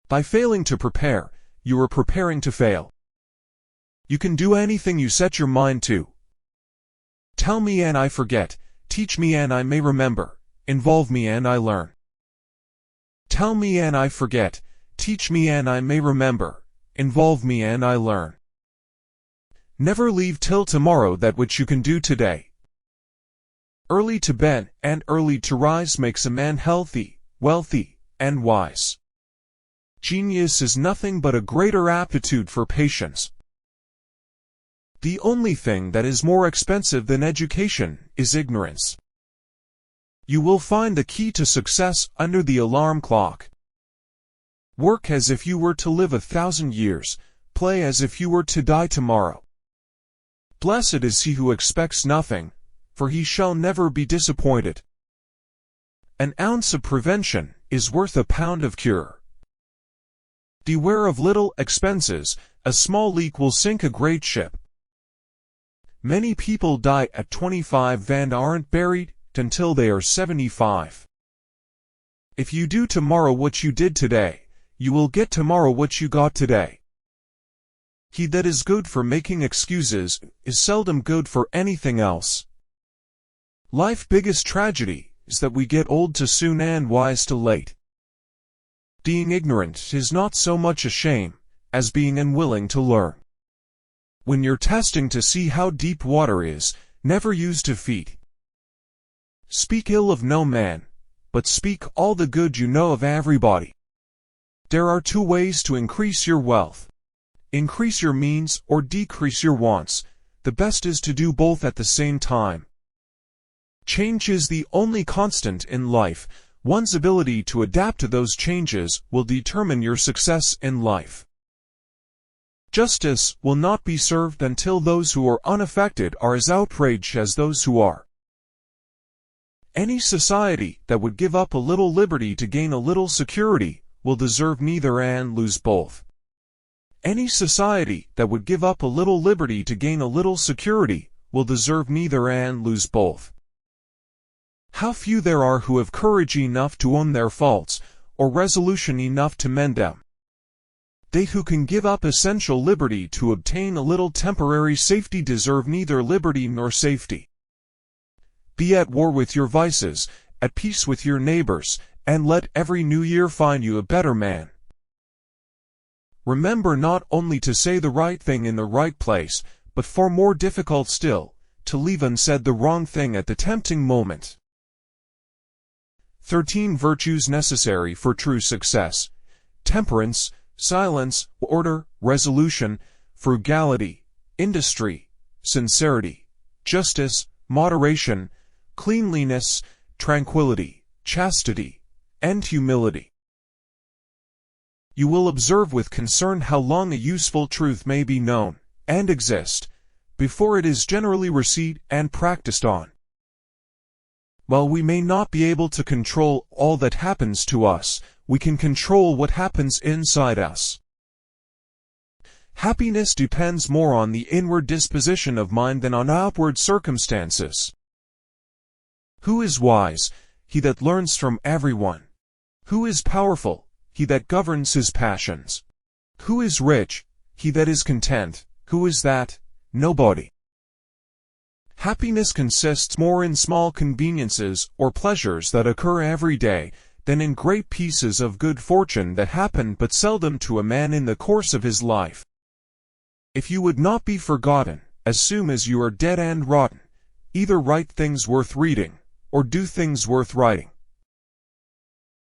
By failing to prepare, you are preparing to fail. You can do anything you set your mind to. Tell me and I forget, teach me and I may remember, involve me and I learn. Tell me and I forget, teach me and I may remember, involve me and I learn. Never leave till tomorrow that which you can do today. Early to bed and early to rise makes a man healthy, wealthy, and wise. Genius is nothing but a greater aptitude for patience. The only thing that is more expensive than education is ignorance. You will find the key to success under the alarm clock. Work as if you were to live 1,000 years, play as if you were to die tomorrow. Blessed is he who expects nothing, for he shall never be disappointed. An ounce of prevention is worth a pound of cure. Beware of little expenses, a small leak will sink a great ship. Many people die at 25 and aren't buried until they are 75. If you do tomorrow what you did today, you will get tomorrow what you got today. He that is good for making excuses is seldom good for anything else. Life's biggest tragedy is that we get old too soon and wise too late. Being ignorant is not so much a shame as being unwilling to learn. When you're testing to see how deep water is, never use defeat. Speak ill of no man, but speak all the good you know of everybody. There are two ways to increase your wealth. Increase your means or decrease your wants. The best is to do both at the same time. Change is the only constant in life. One's ability to adapt to those changes will determine your success in life. Justice will not be served until those who are unaffected are as outraged as those who are. Any society that would give up a little liberty to gain a little security will deserve neither and lose both. Any society that would give up a little liberty to gain a little security will deserve neither and lose both. How few there are who have courage enough to own their faults, or resolution enough to mend them. They who can give up essential liberty to obtain a little temporary safety deserve neither liberty nor safety. Be at war with your vices, at peace with your neighbors, and let every new year find you a better man. Remember not only to say the right thing in the right place, but far more difficult still, to leave unsaid the wrong thing at the tempting moment. 13 Virtues necessary for true success: temperance, silence, order, resolution, frugality, industry, sincerity, justice, moderation, cleanliness, tranquility, chastity, and humility. You will observe with concern how long a useful truth may be known, and exist, before it is generally received and practiced on. While we may not be able to control all that happens to us, we can control what happens inside us. Happiness depends more on the inward disposition of mind than on outward circumstances. Who is wise? He that learns from everyone. Who is powerful? He that governs his passions. Who is rich? He that is content. Who is that? Nobody. Happiness consists more in small conveniences or pleasures that occur every day than in great pieces of good fortune that happen but seldom to a man in the course of his life. If you would not be forgotten, as soon as you are dead and rotten, either write things worth reading, or do things worth writing.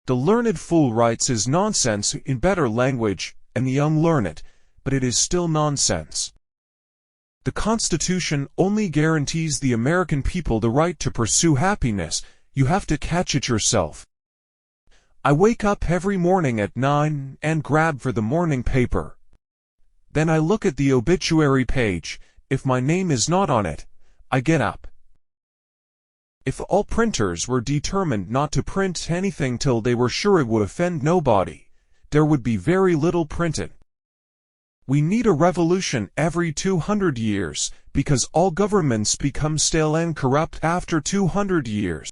The learned fool writes his nonsense in better language, and the unlearned, but it is still nonsense. The Constitution only guarantees the American people the right to pursue happiness. You have to catch it yourself. I wake up every morning at 9 and grab for the morning paper. Then I look at the obituary page. If my name is not on it, I get up. If all printers were determined not to print anything till they were sure it would offend nobody, there would be very little printed. We need a revolution every 200 years, because all governments become stale and corrupt after 200 years.